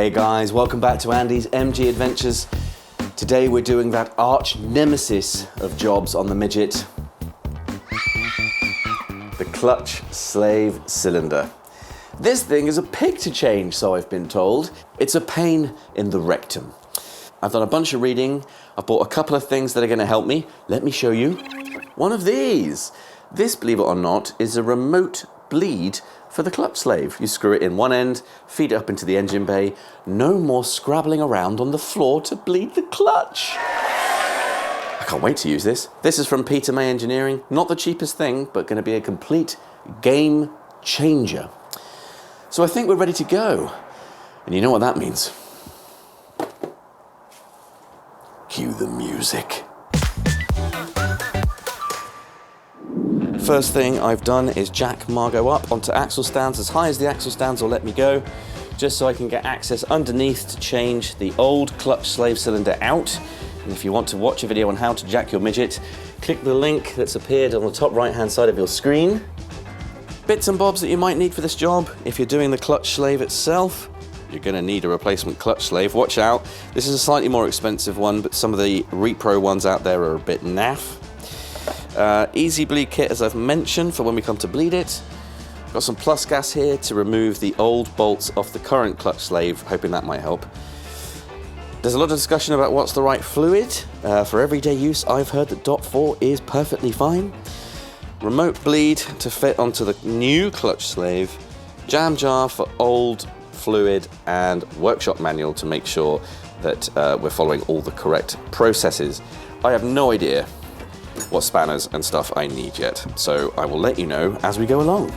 Hey guys, welcome back to Andy's MG Adventures. Today we're doing that arch nemesis of jobs on the Midget, the clutch slave cylinder. This thing is a pig to change, so I've been told. It's a pain in the rectum. I've done a bunch of reading. I've bought a couple of things that are going to help me. Let me show you one of these. This, believe it or not, is a remote bleed for the clutch slave. You screw it in one end, feed it up into the engine bay. No more scrabbling around on the floor to bleed the clutch. I can't wait to use this. This is from Peter May Engineering. Not the cheapest thing, but going to be a complete game changer. So I think we're ready to go. And you know what that means. Cue the music. First thing I've done is jack Margot up onto axle stands as high as the axle stands will let me go, just so I can get access underneath to change the old clutch slave cylinder out. And if you want to watch a video on how to jack your Midget, click the link that's appeared on the top right hand side of your screen. Bits and bobs that you might need for this job. If you're doing the clutch slave itself, you're going to need a replacement clutch slave. Watch out, this is a slightly more expensive one, but some of the repro ones out there are a bit naff. Easy bleed kit, as I've mentioned, for when we come to bleed it. Got some plus gas here to remove the old bolts off the current clutch slave, hoping that might help. There's a lot of discussion about what's the right fluid. For everyday use, I've heard that DOT4 is perfectly fine. Remote bleed to fit onto the new clutch slave, jam jar for old fluid, and workshop manual to make sure that we're following all the correct processes. I have no idea what spanners and stuff I need yet, so I will let you know as we go along.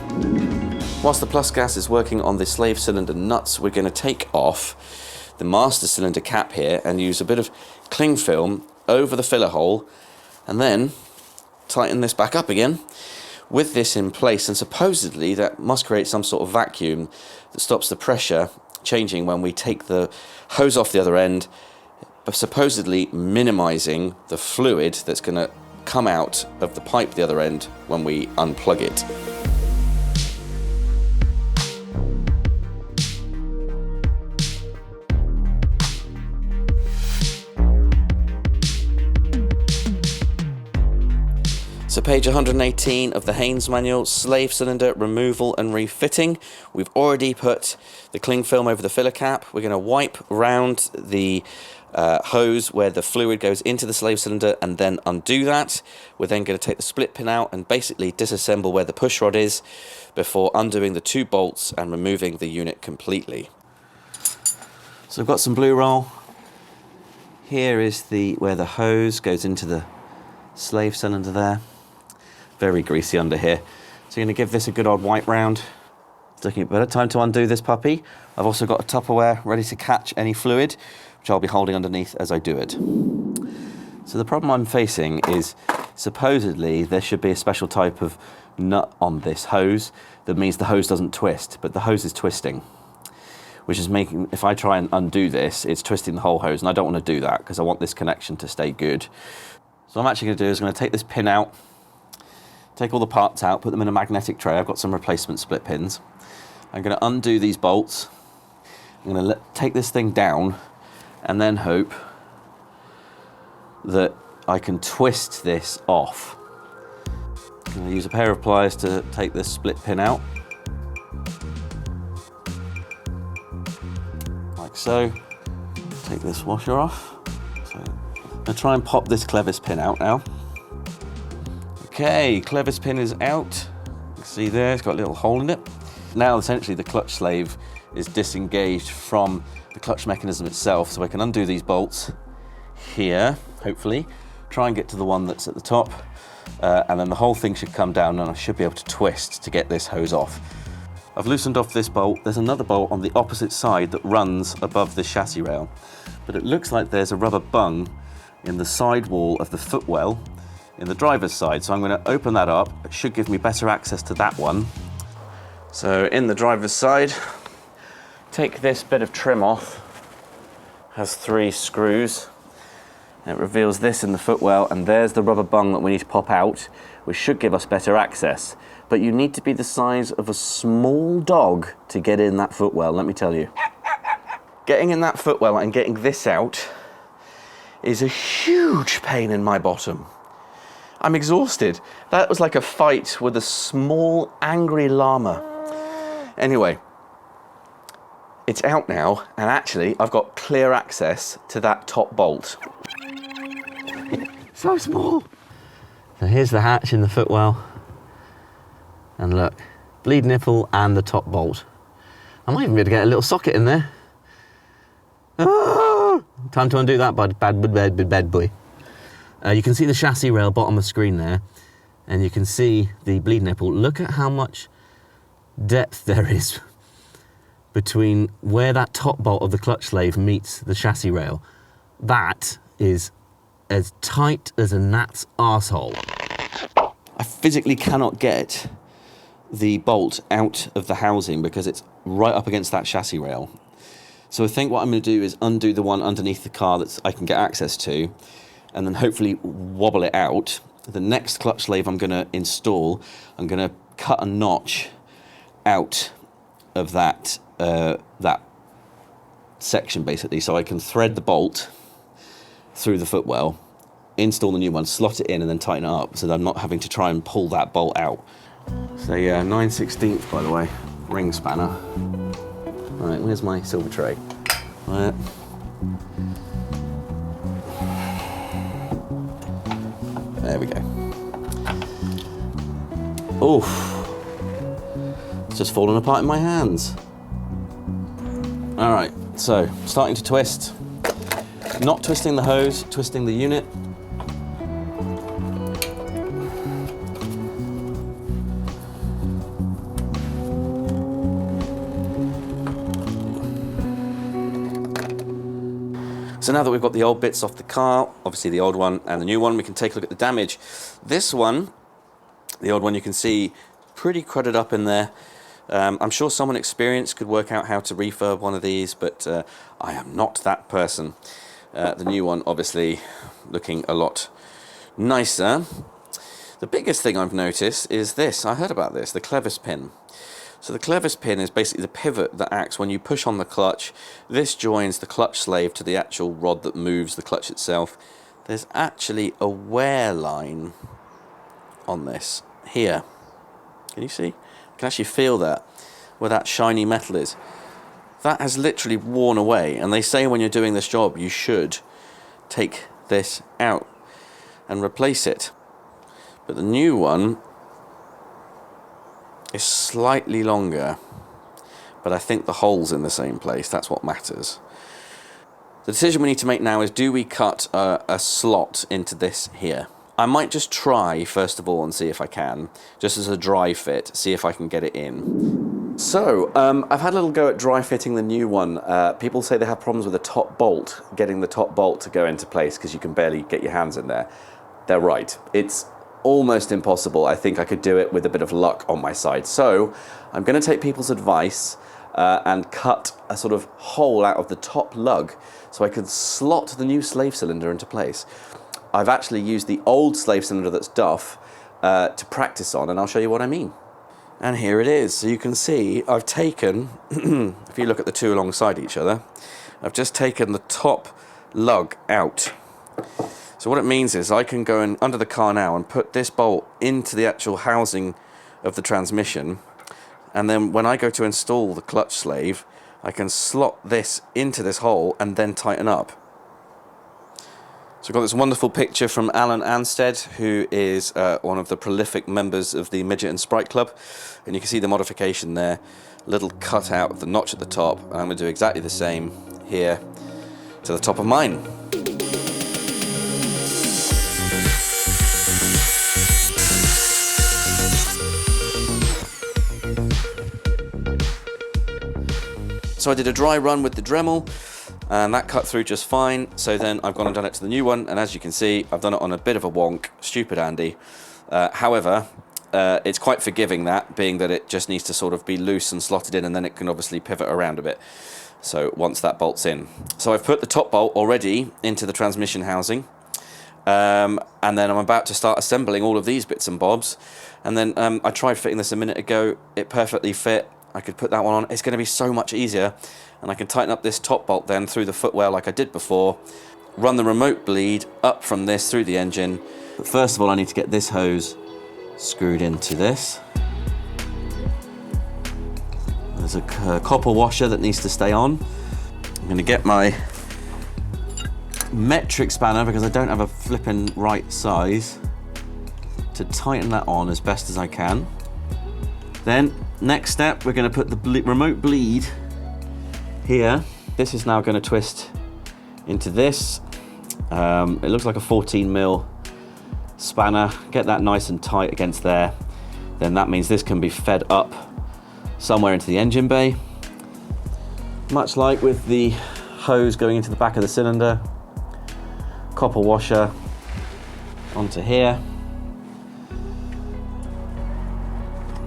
Whilst the plus gas is working on the slave cylinder nuts, we're going to take off the master cylinder cap here and use a bit of cling film over the filler hole and then tighten this back up again. With this in place, and supposedly that must create some sort of vacuum that stops the pressure changing when we take the hose off the other end, but supposedly minimizing the fluid that's going to come out of the pipe the other end when we unplug it. So page 118 of the Haynes manual, slave cylinder removal and refitting. We've already put the cling film over the filler cap. We're going to wipe round the hose where the fluid goes into the slave cylinder and then undo that. We're then going to take the split pin out and basically disassemble where the push rod is before undoing the two bolts and removing the unit completely. So I've got some blue roll. Here is where the hose goes into the slave cylinder there. Very greasy under here. So you're going to give this a good old wipe round. It's looking a better. Time to undo this puppy. I've also got a Tupperware ready to catch any fluid, which I'll be holding underneath as I do it. So the problem I'm facing is supposedly there should be a special type of nut on this hose that means the hose doesn't twist, but the hose is twisting, which is making, if I try and undo this, it's twisting the whole hose, and I don't want to do that because I want this connection to stay good. So what I'm actually going to do is I'm going to take this pin out, take all the parts out, put them in a magnetic tray. I've got some replacement split pins. I'm going to undo these bolts. I'm going to take this thing down and then hope that I can twist this off. I'm going to use a pair of pliers to take this split pin out. Like so. Take this washer off. So I'm going to try and pop this clevis pin out now. Okay, clevis pin is out. You can see there, it's got a little hole in it. Now essentially the clutch slave is disengaged from the clutch mechanism itself, so I can undo these bolts here, hopefully, try and get to the one that's at the top, and then the whole thing should come down and I should be able to twist to get this hose off. I've loosened off this bolt. There's another bolt on the opposite side that runs above the chassis rail, but it looks like there's a rubber bung in the side wall of the footwell in the driver's side, so I'm going to open that up. It should give me better access to that one. So in the driver's side, take this bit of trim off. Has 3 screws. It reveals this in the footwell, and there's the rubber bung that we need to pop out, which should give us better access. But you need to be the size of a small dog to get in that footwell, let me tell you. Getting in that footwell and getting this out is a huge pain in my bottom. I'm exhausted. That was like a fight with a small, angry llama. Anyway, it's out now, and actually, I've got clear access to that top bolt. So small. So here's the hatch in the footwell. And look, bleed nipple and the top bolt. I might even be able to get a little socket in there. Ah! Time to undo that, bad boy. You can see the chassis rail bottom of screen there, and you can see the bleed nipple. Look at how much depth there is between where that top bolt of the clutch slave meets the chassis rail. That is as tight as a gnat's arsehole. I physically cannot get the bolt out of the housing because it's right up against that chassis rail. So I think what I'm going to do is undo the one underneath the car that I can get access to, and then hopefully wobble it out. The next clutch slave I'm going to install, I'm going to cut a notch out of that that section basically, so I can thread the bolt through the footwell, install the new one, slot it in, and then tighten it up so that I'm not having to try and pull that bolt out. So yeah, 9/16 by the way, ring spanner. All right, where's my silver tray? Right. There we go. Oof. It's just fallen apart in my hands. All right, so starting to twist. Not twisting the hose, twisting the unit. So now that we've got the old bits off the car, obviously the old one and the new one, we can take a look at the damage. This one, the old one, you can see pretty crudded up in there. I'm sure someone experienced could work out how to refurb one of these, but I am not that person. The new one, obviously, looking a lot nicer. The biggest thing I've noticed is this. I heard about this, the clevis pin. So the clevis pin is basically the pivot that acts when you push on the clutch. This joins the clutch slave to the actual rod that moves the clutch itself. There's actually a wear line on this here. Can you see? You can actually feel that, where that shiny metal is. That has literally worn away, and they say when you're doing this job you should take this out and replace it. But the new one is slightly longer, but I think the hole's in the same place. That's what matters. The decision we need to make now is, do we cut a slot into this here? I might just try first of all and see if I can, just as a dry fit, see if I can get it in. So I've had a little go at dry fitting the new one. People say they have problems with the top bolt, getting the top bolt to go into place because you can barely get your hands in there. They're right. It's almost impossible. I think I could do it with a bit of luck on my side. So I'm going to take people's advice and cut a sort of hole out of the top lug so I can slot the new slave cylinder into place. I've actually used the old slave cylinder that's Duff to practice on, and I'll show you what I mean. And here it is. So you can see I've taken, if you look at the two alongside each other, I've just taken the top lug out. So what it means is I can go in under the car now and put this bolt into the actual housing of the transmission, and then when I go to install the clutch slave, I can slot this into this hole and then tighten up. So I've got this wonderful picture from Alan Anstead, who is one of the prolific members of the Midget and Sprite Club, and you can see the modification there, a little cut out of the notch at the top, and I'm going to do exactly the same here to the top of mine. So I did a dry run with the Dremel, and that cut through just fine. So then I've gone and done it to the new one, and as you can see, I've done it on a bit of a wonk, stupid Andy. However, it's quite forgiving, that being that it just needs to sort of be loose and slotted in, and then it can obviously pivot around a bit. So once that bolt's in. So I've put the top bolt already into the transmission housing, and then I'm about to start assembling all of these bits and bobs. And then I tried fitting this a minute ago, it perfectly fit. I could put that one on. It's going to be so much easier. And I can tighten up this top bolt then through the footwell like I did before. Run the remote bleed up from this through the engine. But first of all, I need to get this hose screwed into this. There's a copper washer that needs to stay on. I'm going to get my metric spanner, because I don't have a flipping right size, to tighten that on as best as I can. Then, next step, we're going to put the remote bleed here. This is now going to twist into this. It looks like a 14mm spanner. Get that nice and tight against there. Then that means this can be fed up somewhere into the engine bay. Much like with the hose going into the back of the cylinder. Copper washer onto here.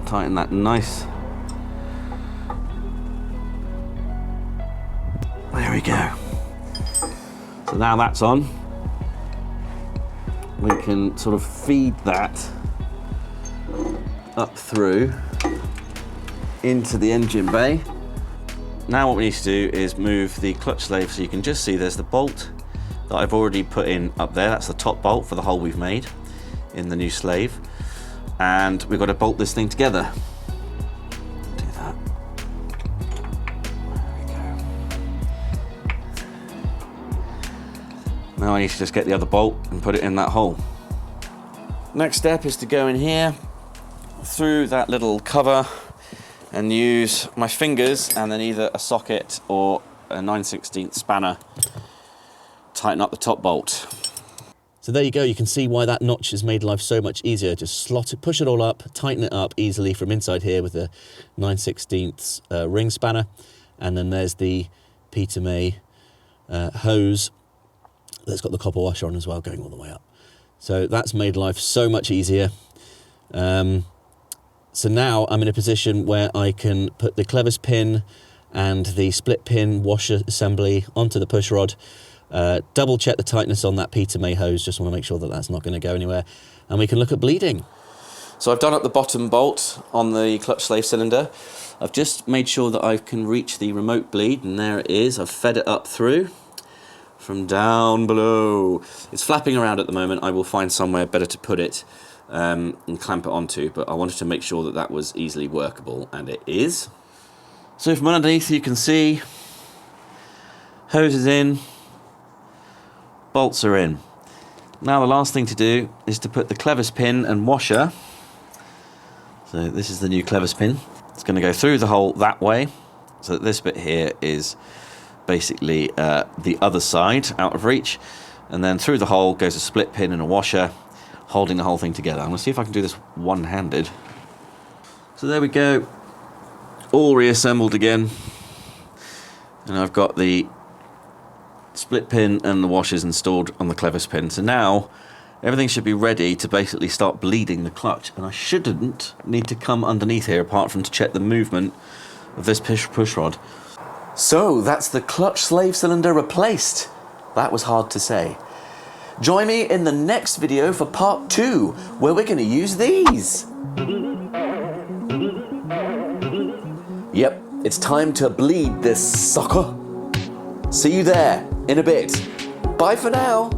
Tighten that nice. There we go. So now that's on, we can sort of feed that up through into the engine bay. Now what we need to do is move the clutch slave, so you can just see there's the bolt that I've already put in up there. That's the top bolt for the hole we've made in the new slave. And we've got to bolt this thing together. Do that. There we go. Now I need to just get the other bolt and put it in that hole. Next step is to go in here, through that little cover, and use my fingers and then either a socket or a 9/16 spanner, tighten up the top bolt. So there you go, you can see why that notch has made life so much easier. Just slot it, push it all up, tighten it up easily from inside here with a 9/16 ring spanner. And then there's the Peter May hose that's got the copper washer on as well, going all the way up. So that's made life so much easier. So now I'm in a position where I can put the clevis pin and the split pin washer assembly onto the push rod. Double check the tightness on that Peter May hose, just want to make sure that that's not going to go anywhere, and we can look at bleeding. So I've done up the bottom bolt on the clutch slave cylinder. I've just made sure that I can reach the remote bleed, and there it is. I've fed it up through from down below. It's flapping around at the moment. I will find somewhere better to put it and clamp it onto, but I wanted to make sure that that was easily workable, and it is. So from underneath you can see hose is in, bolts are in. Now the last thing to do is to put the clevis pin and washer. So this is the new clevis pin. It's going to go through the hole that way. So that this bit here is basically the other side, out of reach. And then through the hole goes a split pin and a washer, holding the whole thing together. I'm going to see if I can do this one-handed. So there we go. All reassembled again. And I've got the split pin and the washers installed on the clevis pin. So now everything should be ready to basically start bleeding the clutch, and I shouldn't need to come underneath here apart from to check the movement of this push rod. So that's the clutch slave cylinder replaced. That was hard to say. Join me in the next video for part 2, where we're going to use these. Yep, it's time to bleed this sucker. See you there in a bit. Bye for now.